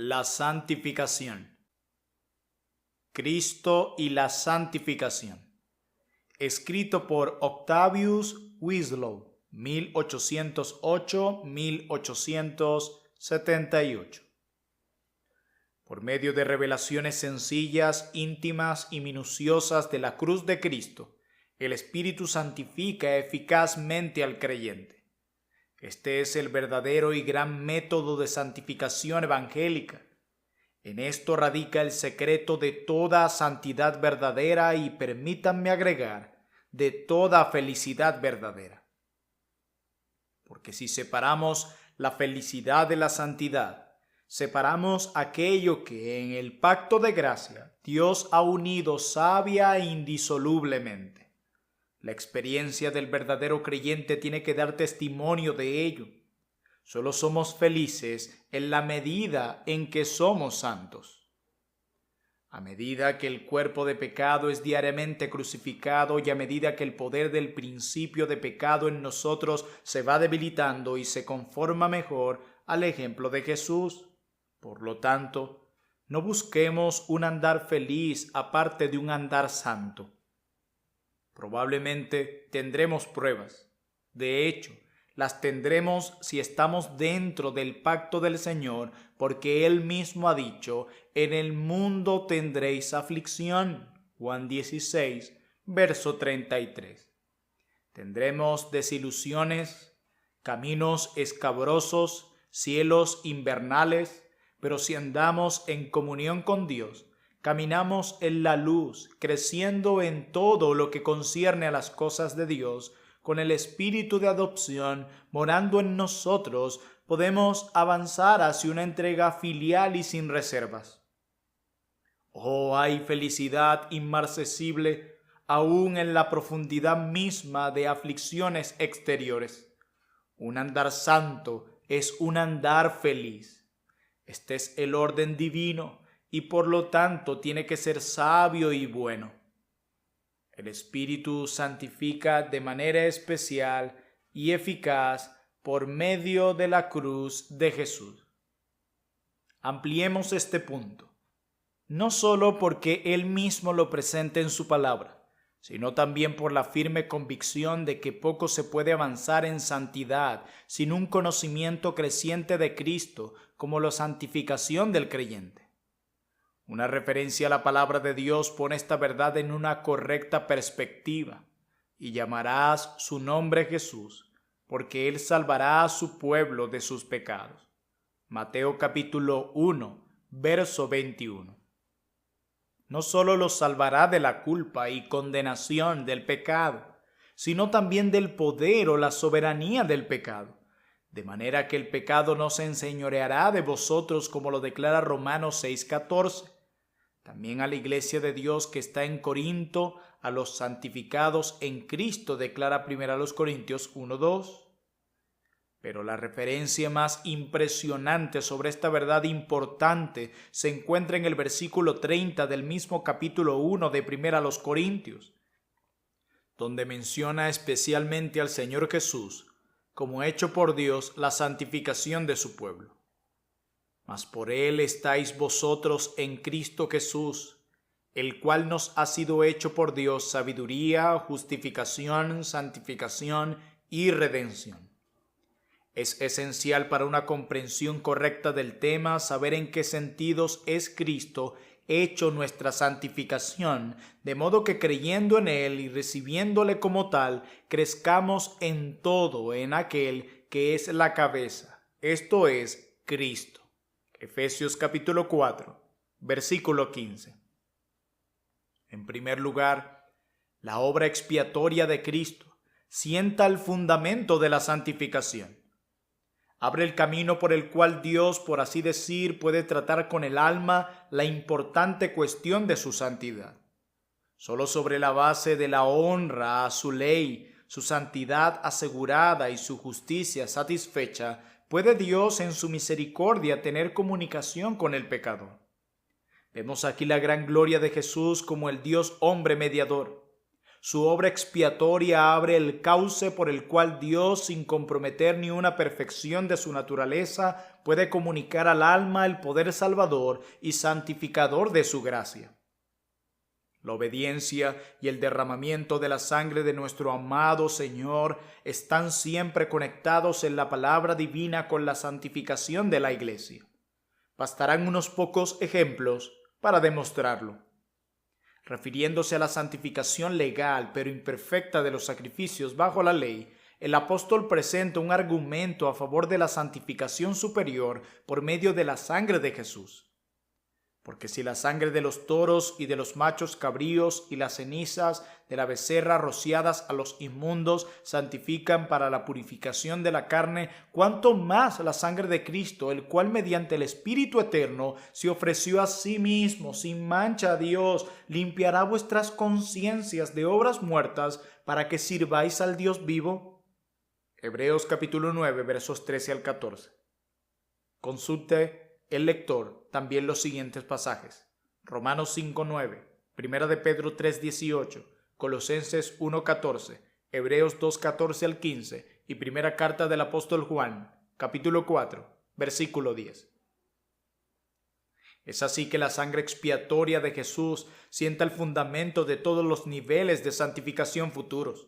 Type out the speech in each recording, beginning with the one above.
La santificación. Cristo y la santificación. Escrito por Octavius Winslow, 1808-1878. Por medio de revelaciones sencillas, íntimas y minuciosas de la cruz de Cristo, el Espíritu santifica eficazmente al creyente. Este es el verdadero y gran método de santificación evangélica. En esto radica el secreto de toda santidad verdadera y, permítanme agregar, de toda felicidad verdadera. Porque si separamos la felicidad de la santidad, separamos aquello que en el pacto de gracia Dios ha unido sabia e indisolublemente. La experiencia del verdadero creyente tiene que dar testimonio de ello. Solo somos felices en la medida en que somos santos. A medida que el cuerpo de pecado es diariamente crucificado y a medida que el poder del principio de pecado en nosotros se va debilitando y se conforma mejor al ejemplo de Jesús. Por lo tanto, no busquemos un andar feliz aparte de un andar santo. Probablemente tendremos pruebas. De hecho, las tendremos si estamos dentro del pacto del Señor, porque Él mismo ha dicho, en el mundo tendréis aflicción. Juan 16, verso 33. Tendremos desilusiones, caminos escabrosos, cielos invernales, pero si andamos en comunión con Dios, caminamos en la luz, creciendo en todo lo que concierne a las cosas de Dios, con el espíritu de adopción morando en nosotros, podemos avanzar hacia una entrega filial y sin reservas. Oh, hay felicidad inmarcesible aún en la profundidad misma de aflicciones exteriores. Un andar santo es un andar feliz. Este es el orden divino y por lo tanto tiene que ser sabio y bueno. El Espíritu santifica de manera especial y eficaz por medio de la cruz de Jesús. Ampliemos este punto, no solo porque Él mismo lo presenta en su palabra, sino también por la firme convicción de que poco se puede avanzar en santidad sin un conocimiento creciente de Cristo como la santificación del creyente. Una referencia a la palabra de Dios pone esta verdad en una correcta perspectiva. Y llamarás su nombre Jesús, porque Él salvará a su pueblo de sus pecados. Mateo capítulo 1, verso 21. No solo los salvará de la culpa y condenación del pecado, sino también del poder o la soberanía del pecado. De manera que el pecado no se enseñoreará de vosotros, como lo declara Romanos 6:14. También a la iglesia de Dios que está en Corinto, a los santificados en Cristo, declara 1 Corintios 1:2. Pero la referencia más impresionante sobre esta verdad importante se encuentra en el versículo 30 del mismo capítulo 1 de 1 Corintios, donde menciona especialmente al Señor Jesús como hecho por Dios la santificación de su pueblo. Mas por Él estáis vosotros en Cristo Jesús, el cual nos ha sido hecho por Dios sabiduría, justificación, santificación y redención. Es esencial para una comprensión correcta del tema saber en qué sentidos es Cristo hecho nuestra santificación, de modo que creyendo en Él y recibiéndole como tal, crezcamos en todo en aquel que es la cabeza, esto es, Cristo. Efesios capítulo 4, versículo 15. En primer lugar, la obra expiatoria de Cristo sienta el fundamento de la santificación. Abre el camino por el cual Dios, por así decir, puede tratar con el alma la importante cuestión de su santidad. Solo sobre la base de la honra a su ley, su santidad asegurada y su justicia satisfecha, puede Dios en su misericordia tener comunicación con el pecador. Vemos aquí la gran gloria de Jesús como el Dios hombre mediador. Su obra expiatoria abre el cauce por el cual Dios, sin comprometer ni una perfección de su naturaleza, puede comunicar al alma el poder salvador y santificador de su gracia. La obediencia y el derramamiento de la sangre de nuestro amado Señor están siempre conectados en la palabra divina con la santificación de la Iglesia. Bastarán unos pocos ejemplos para demostrarlo. Refiriéndose a la santificación legal pero imperfecta de los sacrificios bajo la ley, el apóstol presenta un argumento a favor de la santificación superior por medio de la sangre de Jesús. Porque si la sangre de los toros y de los machos cabríos y las cenizas de la becerra rociadas a los inmundos santifican para la purificación de la carne, cuánto más la sangre de Cristo, el cual mediante el Espíritu eterno se ofreció a sí mismo sin mancha a Dios, limpiará vuestras conciencias de obras muertas para que sirváis al Dios vivo. Hebreos capítulo 9, versos 13 al 14. Consulte el lector también los siguientes pasajes: Romanos 5:9, Primera de Pedro 3:18, Colosenses 1:14, Hebreos 2:14 al 15 y Primera Carta del Apóstol Juan, capítulo 4, versículo 10. Es así que la sangre expiatoria de Jesús sienta el fundamento de todos los niveles de santificación futuros.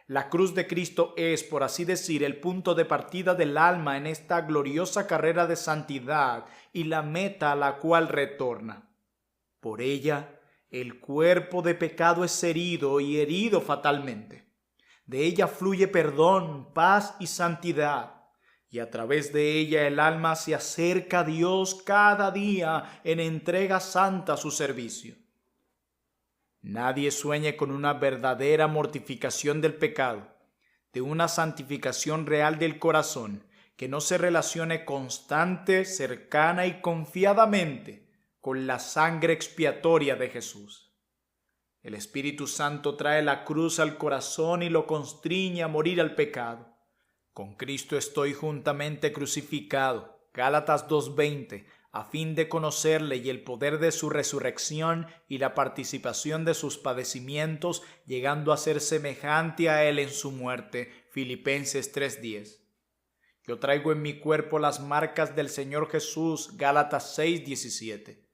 La cruz de Cristo es, por así decir, el punto de partida del alma en esta gloriosa carrera de santidad y la meta a la cual retorna. Por ella, el cuerpo de pecado es herido y herido fatalmente. De ella fluye perdón, paz y santidad, y a través de ella el alma se acerca a Dios cada día en entrega santa a su servicio. Nadie sueñe con una verdadera mortificación del pecado, de una santificación real del corazón, que no se relacione constante, cercana y confiadamente con la sangre expiatoria de Jesús. El Espíritu Santo trae la cruz al corazón y lo constriñe a morir al pecado. Con Cristo estoy juntamente crucificado. Gálatas 2:20. A fin de conocerle y el poder de su resurrección y la participación de sus padecimientos, llegando a ser semejante a él en su muerte. Filipenses 3:10. Yo traigo en mi cuerpo las marcas del Señor Jesús. Gálatas 6:17.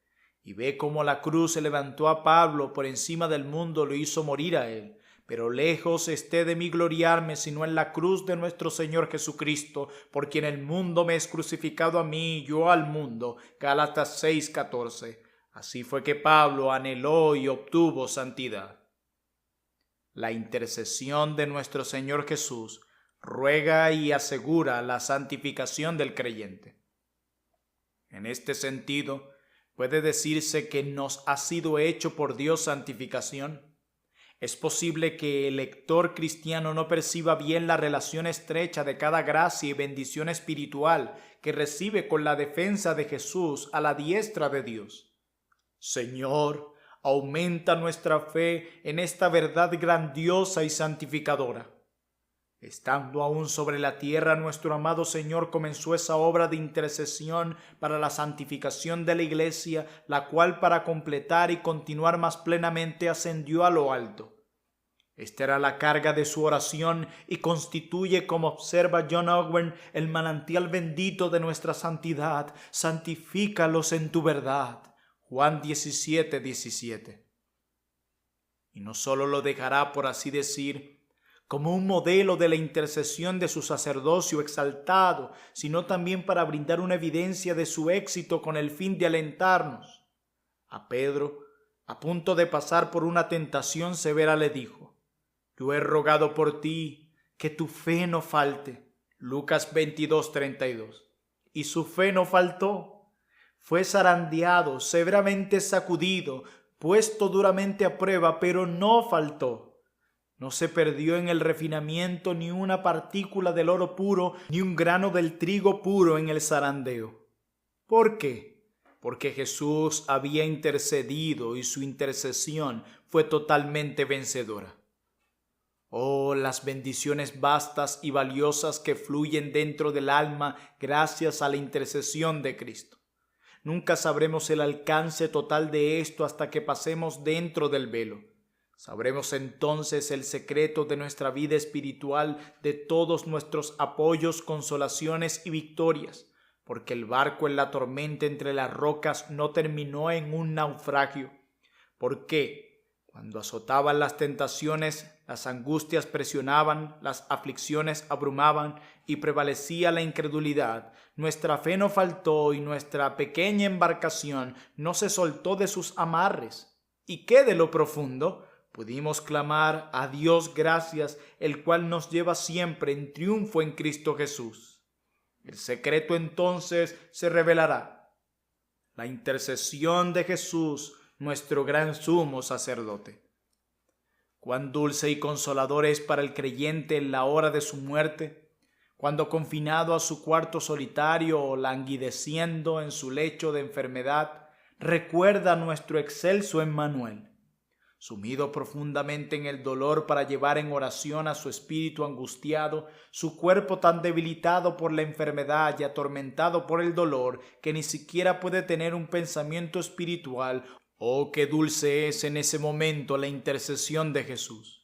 Y ve cómo la cruz se levantó a Pablo por encima del mundo, lo hizo morir a él. Pero lejos esté de mí gloriarme, sino en la cruz de nuestro Señor Jesucristo, por quien el mundo me es crucificado a mí y yo al mundo. Gálatas 6:14. Así fue que Pablo anheló y obtuvo santidad. La intercesión de nuestro Señor Jesús ruega y asegura la santificación del creyente. En este sentido, puede decirse que nos ha sido hecho por Dios santificación. Es posible que el lector cristiano no perciba bien la relación estrecha de cada gracia y bendición espiritual que recibe con la defensa de Jesús a la diestra de Dios. Señor, aumenta nuestra fe en esta verdad grandiosa y santificadora. Estando aún sobre la tierra, nuestro amado Señor comenzó esa obra de intercesión para la santificación de la Iglesia, la cual para completar y continuar más plenamente ascendió a lo alto. Esta era la carga de su oración y constituye, como observa John Owen, el manantial bendito de nuestra santidad. Santifícalos en tu verdad. Juan 17:17. Y no solo lo dejará, por así decir, como un modelo de la intercesión de su sacerdocio exaltado, sino también para brindar una evidencia de su éxito con el fin de alentarnos. A Pedro, a punto de pasar por una tentación severa, le dijo: Yo he rogado por ti, que tu fe no falte. Lucas 22:32. Y su fe no faltó. Fue zarandeado, severamente sacudido, puesto duramente a prueba, pero no faltó. No se perdió en el refinamiento ni una partícula del oro puro, ni un grano del trigo puro en el zarandeo. ¿Por qué? Porque Jesús había intercedido y su intercesión fue totalmente vencedora. Oh, las bendiciones vastas y valiosas que fluyen dentro del alma gracias a la intercesión de Cristo. Nunca sabremos el alcance total de esto hasta que pasemos dentro del velo. Sabremos entonces el secreto de nuestra vida espiritual, de todos nuestros apoyos, consolaciones y victorias, porque el barco en la tormenta entre las rocas no terminó en un naufragio. Porque cuando azotaban las tentaciones, las angustias presionaban, las aflicciones abrumaban y prevalecía la incredulidad, nuestra fe no faltó y nuestra pequeña embarcación no se soltó de sus amarres. ¿Y qué de lo profundo? Pudimos clamar a Dios gracias, el cual nos lleva siempre en triunfo en Cristo Jesús. El secreto entonces se revelará: la intercesión de Jesús, nuestro gran sumo sacerdote. Cuán dulce y consolador es para el creyente en la hora de su muerte, cuando confinado a su cuarto solitario o languideciendo en su lecho de enfermedad, recuerda a nuestro excelso Emmanuel. Sumido profundamente en el dolor para llevar en oración a su espíritu angustiado, su cuerpo tan debilitado por la enfermedad y atormentado por el dolor que ni siquiera puede tener un pensamiento espiritual. Oh, qué dulce es en ese momento la intercesión de Jesús.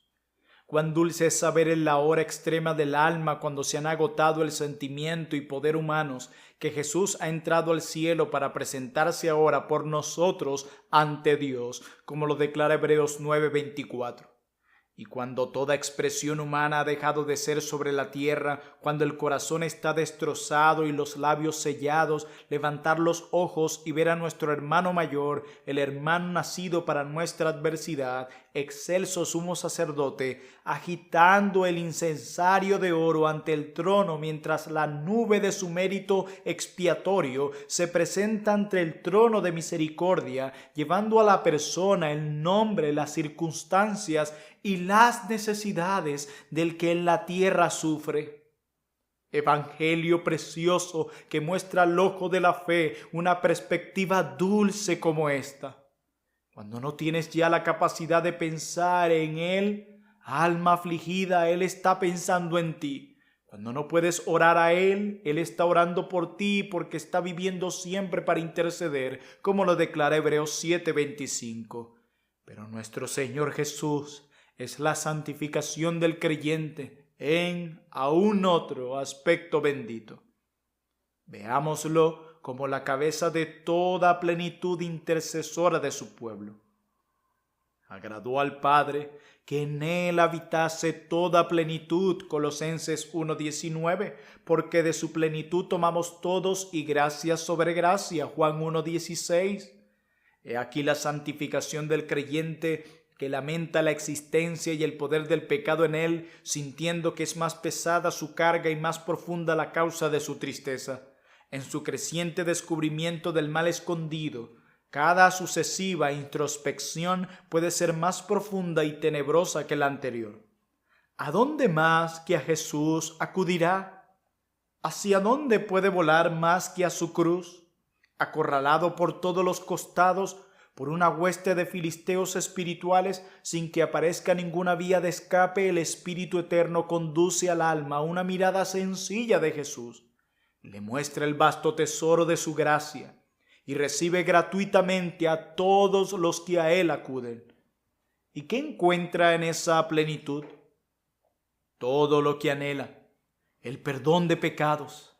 Cuán dulce es saber en la hora extrema del alma, cuando se han agotado el sentimiento y poder humanos, que Jesús ha entrado al cielo para presentarse ahora por nosotros ante Dios, como lo declara Hebreos 9:24. Y cuando toda expresión humana ha dejado de ser sobre la tierra, cuando el corazón está destrozado y los labios sellados, levantar los ojos y ver a nuestro hermano mayor, el hermano nacido para nuestra adversidad, excelso sumo sacerdote, agitando el incensario de oro ante el trono, mientras la nube de su mérito expiatorio se presenta ante el trono de misericordia, llevando a la persona el nombre, las circunstancias y las necesidades del que en la tierra sufre. Evangelio precioso que muestra al ojo de la fe una perspectiva dulce como esta. Cuando no tienes ya la capacidad de pensar en Él, alma afligida, Él está pensando en ti. Cuando no puedes orar a Él, Él está orando por ti porque está viviendo siempre para interceder, como lo declara Hebreos 7:25. Pero nuestro Señor Jesús es la santificación del creyente en aún otro aspecto bendito. Veámoslo como la cabeza de toda plenitud intercesora de su pueblo. Agradó al Padre que en él habitase toda plenitud, Colosenses 1:19, porque de su plenitud tomamos todos y gracia sobre gracia, Juan 1:16. He aquí la santificación del creyente que lamenta la existencia y el poder del pecado en él, sintiendo que es más pesada su carga y más profunda la causa de su tristeza. En su creciente descubrimiento del mal escondido, cada sucesiva introspección puede ser más profunda y tenebrosa que la anterior. ¿A dónde más que a Jesús acudirá? ¿Hacia dónde puede volar más que a su cruz? Acorralado por todos los costados por una hueste de filisteos espirituales, sin que aparezca ninguna vía de escape, el Espíritu Eterno conduce al alma a una mirada sencilla de Jesús. Le muestra el vasto tesoro de su gracia y recibe gratuitamente a todos los que a Él acuden. ¿Y qué encuentra en esa plenitud? Todo lo que anhela: el perdón de pecados,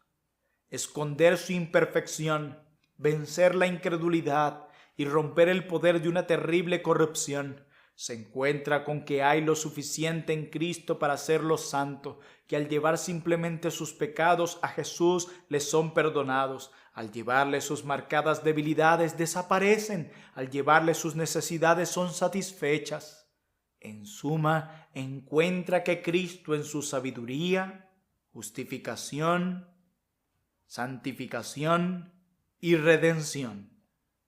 esconder su imperfección, vencer la incredulidad y romper el poder de una terrible corrupción. Se encuentra con que hay lo suficiente en Cristo para hacerlo santo, que al llevar simplemente sus pecados a Jesús les son perdonados, al llevarle sus marcadas debilidades desaparecen, al llevarle sus necesidades son satisfechas. En suma, encuentra que Cristo en su sabiduría, justificación, santificación y redención,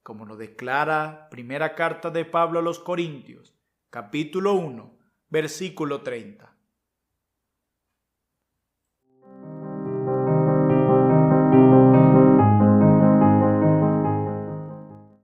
como lo declara primera carta de Pablo a los Corintios, capítulo 1, versículo 30.